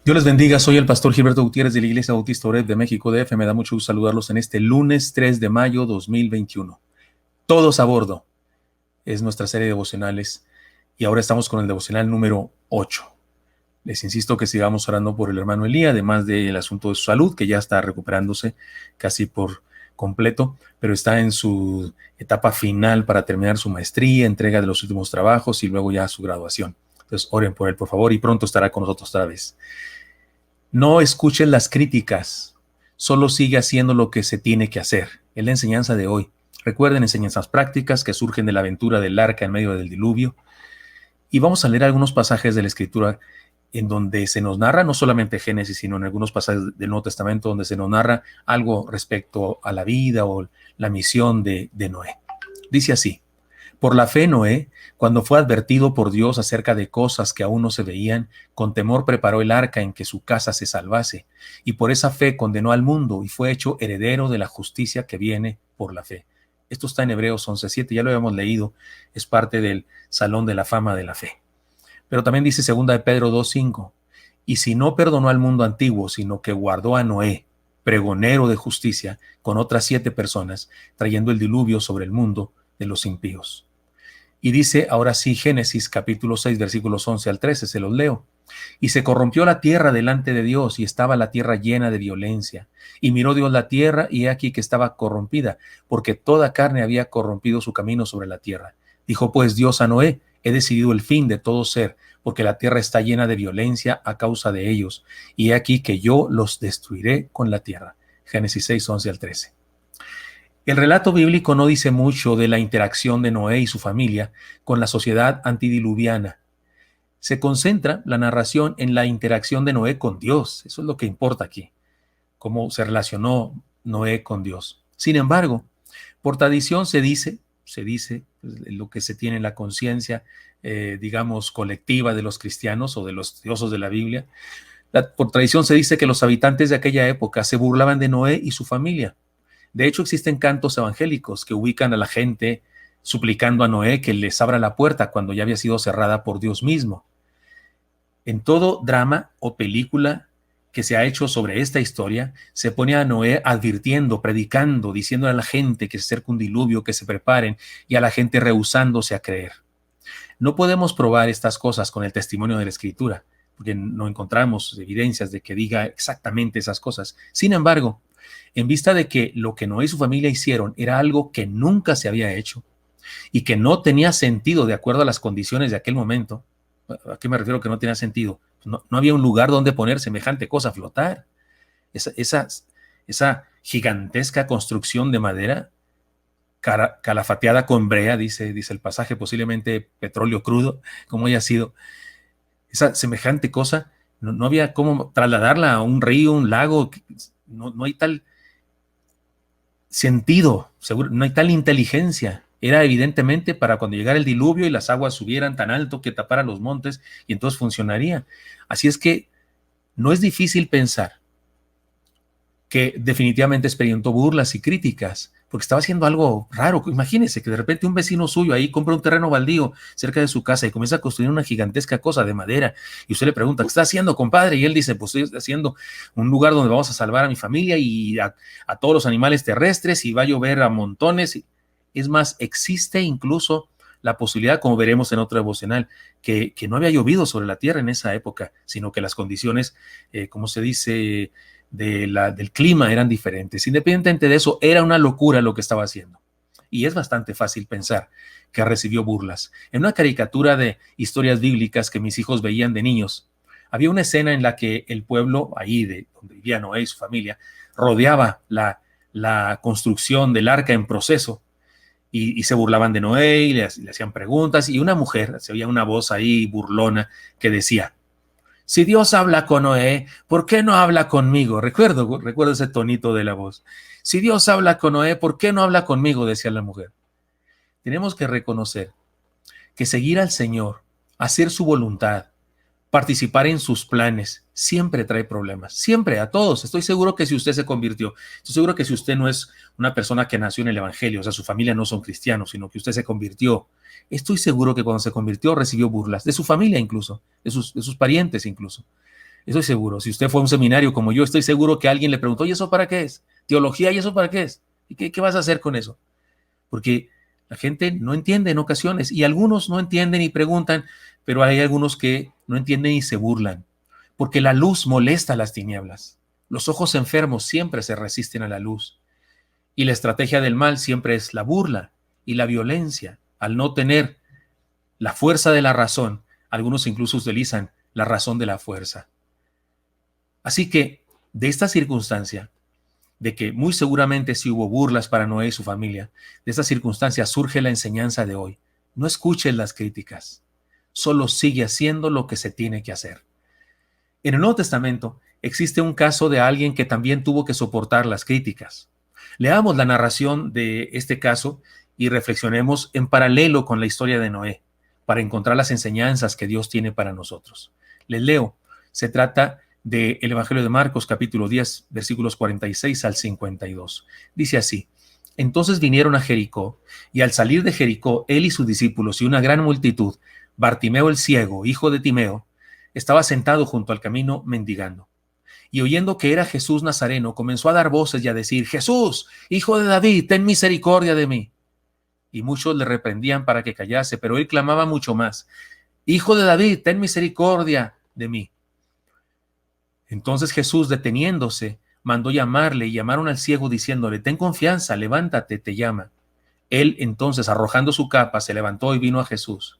Dios les bendiga, soy el pastor Gilberto Gutiérrez de la Iglesia Bautista Oreb de México DF. Me da mucho gusto saludarlos en este lunes 3 de mayo 2021. Todos a bordo es nuestra serie de devocionales y ahora estamos con el devocional número 8. Les insisto que sigamos orando por el hermano Elí, además del asunto de su salud, que ya está recuperándose casi por completo, pero está en su etapa final para terminar su maestría, entrega de los últimos trabajos y luego ya su graduación. Entonces oren por él, por favor, y pronto estará con nosotros otra vez. No escuchen las críticas, solo sigue haciendo lo que se tiene que hacer. Es la enseñanza de hoy. Recuerden, enseñanzas prácticas que surgen de la aventura del arca en medio del diluvio. Y vamos a leer algunos pasajes de la Escritura en donde se nos narra, no solamente Génesis, sino en algunos pasajes del Nuevo Testamento, donde se nos narra algo respecto a la vida o la misión de Noé. Dice así: por la fe Noé, cuando fue advertido por Dios acerca de cosas que aún no se veían, con temor preparó el arca en que su casa se salvase, y por esa fe condenó al mundo y fue hecho heredero de la justicia que viene por la fe. Esto está en Hebreos 11:7, ya lo habíamos leído, es parte del Salón de la Fama de la Fe. Pero también dice 2 de Pedro 2:5, y si no perdonó al mundo antiguo, sino que guardó a Noé, pregonero de justicia, con otras 7 personas, trayendo el diluvio sobre el mundo de los impíos. Y dice ahora sí Génesis capítulo 6 versículos 11 al 13, se los leo. Y se corrompió la tierra delante de Dios, y estaba la tierra llena de violencia. Y miró Dios la tierra, y he aquí que estaba corrompida, porque toda carne había corrompido su camino sobre la tierra. Dijo pues Dios a Noé: he decidido el fin de todo ser, porque la tierra está llena de violencia a causa de ellos, y he aquí que yo los destruiré con la tierra. Génesis 6, 11 al 13. El relato bíblico no dice mucho de la interacción de Noé y su familia con la sociedad antidiluviana. Se concentra la narración en la interacción de Noé con Dios. Eso es lo que importa aquí, cómo se relacionó Noé con Dios. Sin embargo, por tradición se dice lo que se tiene en la conciencia, digamos, colectiva de los cristianos o de los estudiosos de la Biblia. Por tradición se dice que los habitantes de aquella época se burlaban de Noé y su familia. De hecho, existen cantos evangélicos que ubican a la gente suplicando a Noé que les abra la puerta cuando ya había sido cerrada por Dios mismo. En todo drama o película que se ha hecho sobre esta historia, se pone a Noé advirtiendo, predicando, diciendo a la gente que se acerca un diluvio, que se preparen, y a la gente rehusándose a creer. No podemos probar estas cosas con el testimonio de la Escritura, porque no encontramos evidencias de que diga exactamente esas cosas. Sin embargo, en vista de que lo que Noé y su familia hicieron era algo que nunca se había hecho y que no tenía sentido de acuerdo a las condiciones de aquel momento. ¿A qué me refiero que no tenía sentido? No había un lugar donde poner semejante cosa a flotar. Esa gigantesca construcción de madera calafateada con brea, dice el pasaje, posiblemente petróleo crudo, como haya sido. Esa semejante cosa, no había cómo trasladarla a un río, un lago. No hay tal sentido, seguro, no hay tal inteligencia. Era evidentemente para cuando llegara el diluvio y las aguas subieran tan alto que taparan los montes, y entonces funcionaría. Así es que no es difícil pensar que definitivamente experimentó burlas y críticas, porque estaba haciendo algo raro. Imagínense que de repente un vecino suyo ahí compra un terreno baldío cerca de su casa y comienza a construir una gigantesca cosa de madera, y usted le pregunta: ¿qué está haciendo, compadre? Y él dice: pues estoy haciendo un lugar donde vamos a salvar a mi familia y a todos los animales terrestres, y va a llover a montones. Es más, existe incluso la posibilidad, como veremos en otro devocional, que no había llovido sobre la tierra en esa época, sino que las condiciones, como se dice, del clima eran diferentes. Independientemente de eso, era una locura lo que estaba haciendo. Y es bastante fácil pensar que recibió burlas. En una caricatura de historias bíblicas que mis hijos veían de niños, había una escena en la que el pueblo, ahí de donde vivía Noé y su familia, rodeaba la construcción del arca en proceso, y se burlaban de Noé y le hacían preguntas, y una mujer, se oía una voz ahí burlona que decía: si Dios habla con Noé, ¿por qué no habla conmigo? Recuerdo ese tonito de la voz. Si Dios habla con Noé, ¿por qué no habla conmigo?, decía la mujer. Tenemos que reconocer que seguir al Señor, hacer su voluntad, participar en sus planes siempre trae problemas, siempre, a todos. Estoy seguro que si usted se convirtió, estoy seguro que si usted no es una persona que nació en el evangelio, o sea, su familia no son cristianos, sino que usted se convirtió, estoy seguro que cuando se convirtió recibió burlas, de su familia incluso, de sus parientes incluso. Estoy seguro. Si usted fue a un seminario como yo, estoy seguro que alguien le preguntó, ¿y eso para qué es? Teología, ¿y eso para qué es? ¿Y qué vas a hacer con eso? Porque la gente no entiende en ocasiones, y algunos no entienden y preguntan, pero hay algunos que no entienden y se burlan, porque la luz molesta a las tinieblas. Los ojos enfermos siempre se resisten a la luz, y la estrategia del mal siempre es la burla y la violencia. Al no tener la fuerza de la razón, algunos incluso utilizan la razón de la fuerza. Así que, de esta circunstancia, de que muy seguramente sí hubo burlas para Noé y su familia, de esta circunstancia surge la enseñanza de hoy. No escuches las críticas, solo sigue haciendo lo que se tiene que hacer. En el Nuevo Testamento existe un caso de alguien que también tuvo que soportar las críticas. Leamos la narración de este caso y reflexionemos en paralelo con la historia de Noé, para encontrar las enseñanzas que Dios tiene para nosotros. Les leo, se trata del Evangelio de Marcos, capítulo 10, versículos 46 al 52. Dice así: entonces vinieron a Jericó, y al salir de Jericó, él y sus discípulos y una gran multitud, Bartimeo el ciego, hijo de Timeo, estaba sentado junto al camino mendigando. Y oyendo que era Jesús Nazareno, comenzó a dar voces y a decir: Jesús, hijo de David, ten misericordia de mí. Y muchos le reprendían para que callase, pero él clamaba mucho más: Hijo de David, ten misericordia de mí. Entonces Jesús, deteniéndose, mandó llamarle, y llamaron al ciego diciéndole: ten confianza, levántate, te llama. Él entonces, arrojando su capa, se levantó y vino a Jesús.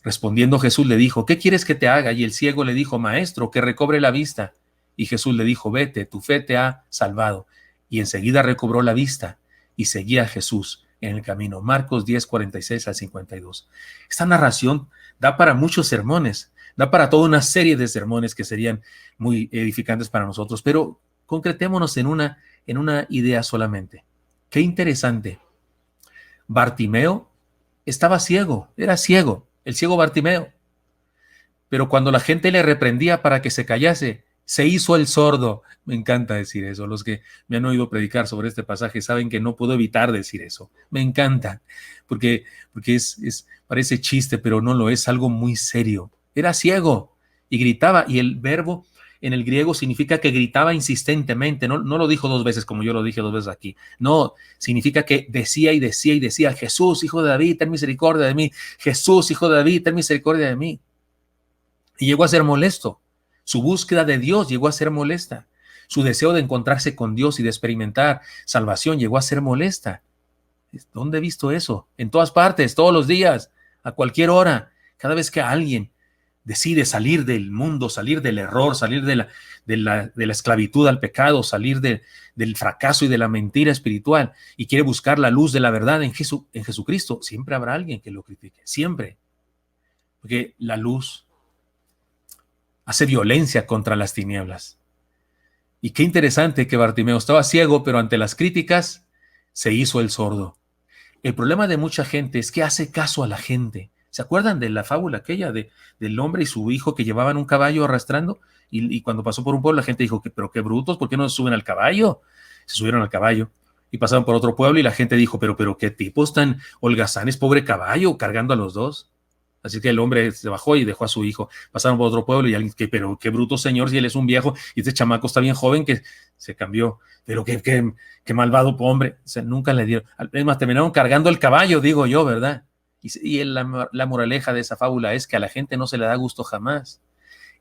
Respondiendo Jesús le dijo: ¿qué quieres que te haga? Y el ciego le dijo: Maestro, que recobre la vista. Y Jesús le dijo: vete, tu fe te ha salvado. Y enseguida recobró la vista y seguía a Jesús en el camino. Marcos 10, 46 al 52. Esta narración da para muchos sermones, da para toda una serie de sermones que serían muy edificantes para nosotros, pero concretémonos en una idea solamente. Qué interesante. Bartimeo estaba ciego, era ciego, el ciego Bartimeo. Pero cuando la gente le reprendía para que se callase, se hizo el sordo. Me encanta decir eso. Los que me han oído predicar sobre este pasaje saben que no puedo evitar decir eso. Me encanta, porque parece chiste, pero no lo es, algo muy serio. Era ciego y gritaba, y el verbo en el griego significa que gritaba insistentemente. No lo dijo dos veces como yo lo dije dos veces aquí. No, significa que decía y decía y decía: Jesús, hijo de David, ten misericordia de mí. Jesús, hijo de David, ten misericordia de mí. Y llegó a ser molesto. Su búsqueda de Dios llegó a ser molesta. Su deseo de encontrarse con Dios y de experimentar salvación llegó a ser molesta. ¿Dónde he visto eso? En todas partes, todos los días, a cualquier hora. Cada vez que alguien decide salir del mundo, salir del error, salir de la esclavitud al pecado, salir del fracaso y de la mentira espiritual, y quiere buscar la luz de la verdad en Jesucristo, siempre habrá alguien que lo critique, siempre. Porque la luz hace violencia contra las tinieblas. Y qué interesante que Bartimeo estaba ciego, pero ante las críticas se hizo el sordo. El problema de mucha gente es que hace caso a la gente. ¿Se acuerdan de la fábula aquella del hombre y su hijo que llevaban un caballo arrastrando? Y cuando pasó por un pueblo, la gente dijo: pero qué brutos, ¿por qué no se suben al caballo? Se subieron al caballo y pasaron por otro pueblo, y la gente dijo: pero qué tipos tan holgazanes, pobre caballo, cargando a los dos. Así que el hombre se bajó y dejó a su hijo. Pasaron por otro pueblo y alguien: pero qué bruto señor, si él es un viejo y este chamaco está bien joven, que se cambió. Pero qué malvado hombre. O sea, nunca le dieron. Es más, terminaron cargando el caballo, digo yo, ¿verdad? Y la moraleja de esa fábula es que a la gente no se le da gusto jamás.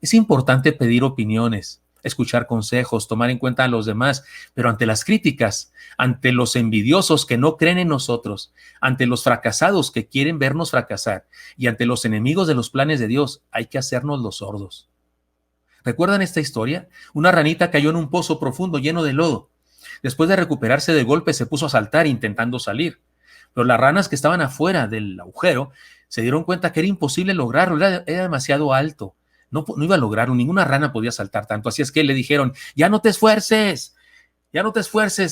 Es importante pedir opiniones, escuchar consejos, tomar en cuenta a los demás, pero ante las críticas, ante los envidiosos que no creen en nosotros, ante los fracasados que quieren vernos fracasar, y ante los enemigos de los planes de Dios, hay que hacernos los sordos. ¿Recuerdan esta historia? Una ranita cayó en un pozo profundo lleno de lodo. Después de recuperarse del golpe, se puso a saltar intentando salir. Pero las ranas que estaban afuera del agujero se dieron cuenta que era imposible lograrlo, era demasiado alto. No iba a lograrlo, ninguna rana podía saltar tanto. Así es que le dijeron: ya no te esfuerces,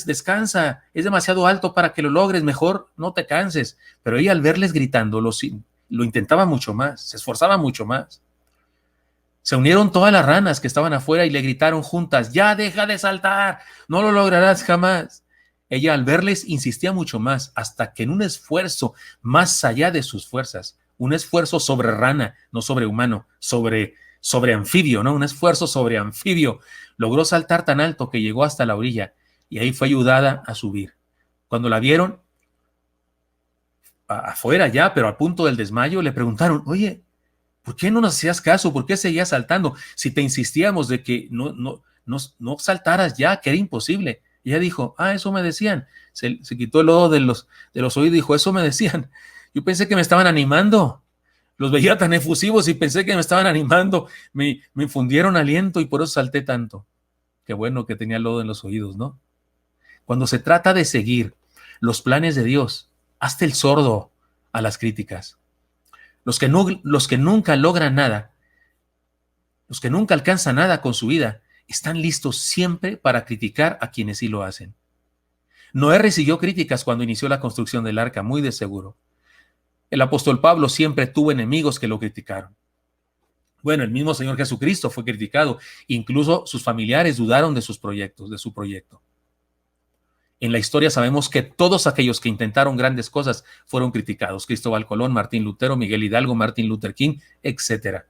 descansa, es demasiado alto para que lo logres, mejor no te canses. Pero ella, al verles gritando, lo intentaba mucho más, se esforzaba mucho más. Se unieron todas las ranas que estaban afuera y le gritaron juntas: ya deja de saltar, no lo lograrás jamás. Ella, al verles, insistía mucho más, hasta que en un esfuerzo más allá de sus fuerzas, un esfuerzo sobre rana, no sobre humano, sobre anfibio, ¿no? Un esfuerzo sobre anfibio, logró saltar tan alto que llegó hasta la orilla y ahí fue ayudada a subir. Cuando la vieron afuera ya, pero al punto del desmayo, le preguntaron: oye, ¿por qué no nos hacías caso? ¿Por qué seguías saltando? Si te insistíamos de que no saltaras ya, que era imposible. Y ella dijo: eso me decían. Se quitó el lodo de los oídos y dijo: eso me decían. Yo pensé que me estaban animando. Los veía tan efusivos y pensé que me estaban animando. Me infundieron aliento y por eso salté tanto. Qué bueno que tenía lodo en los oídos, ¿no? Cuando se trata de seguir los planes de Dios, hazte el sordo a las críticas. Los que nunca logran nada, los que nunca alcanzan nada con su vida, están listos siempre para criticar a quienes sí lo hacen. Noé recibió críticas cuando inició la construcción del arca, muy de seguro. El apóstol Pablo siempre tuvo enemigos que lo criticaron. Bueno, el mismo Señor Jesucristo fue criticado, incluso sus familiares dudaron de sus proyectos, de su proyecto. En la historia sabemos que todos aquellos que intentaron grandes cosas fueron criticados: Cristóbal Colón, Martín Lutero, Miguel Hidalgo, Martin Luther King, etc.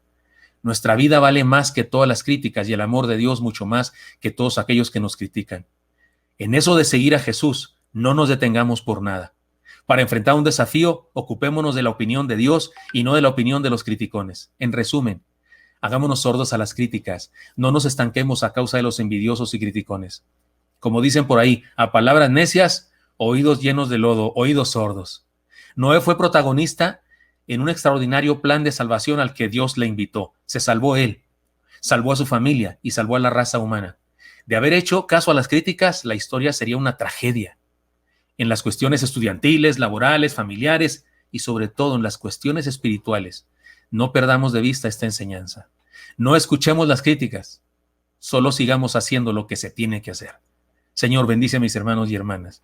Nuestra vida vale más que todas las críticas y el amor de Dios mucho más que todos aquellos que nos critican. En eso de seguir a Jesús, no nos detengamos por nada. Para enfrentar un desafío, ocupémonos de la opinión de Dios y no de la opinión de los criticones. En resumen, hagámonos sordos a las críticas, no nos estanquemos a causa de los envidiosos y criticones. Como dicen por ahí, a palabras necias, oídos llenos de lodo, oídos sordos. Noé fue protagonista en un extraordinario plan de salvación al que Dios le invitó. Se salvó él, salvó a su familia y salvó a la raza humana. De haber hecho caso a las críticas, la historia sería una tragedia. En las cuestiones estudiantiles, laborales, familiares y sobre todo en las cuestiones espirituales, no perdamos de vista esta enseñanza. No escuchemos las críticas, solo sigamos haciendo lo que se tiene que hacer. Señor, bendice a mis hermanos y hermanas,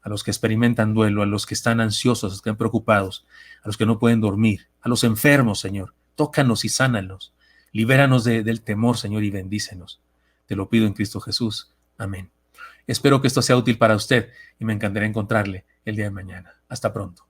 a los que experimentan duelo, a los que están ansiosos, a los que están preocupados, a los que no pueden dormir, a los enfermos, Señor. Tócanos y sánalos. Libéranos del temor, Señor, y bendícenos. Te lo pido en Cristo Jesús. Amén. Espero que esto sea útil para usted y me encantará encontrarle el día de mañana. Hasta pronto.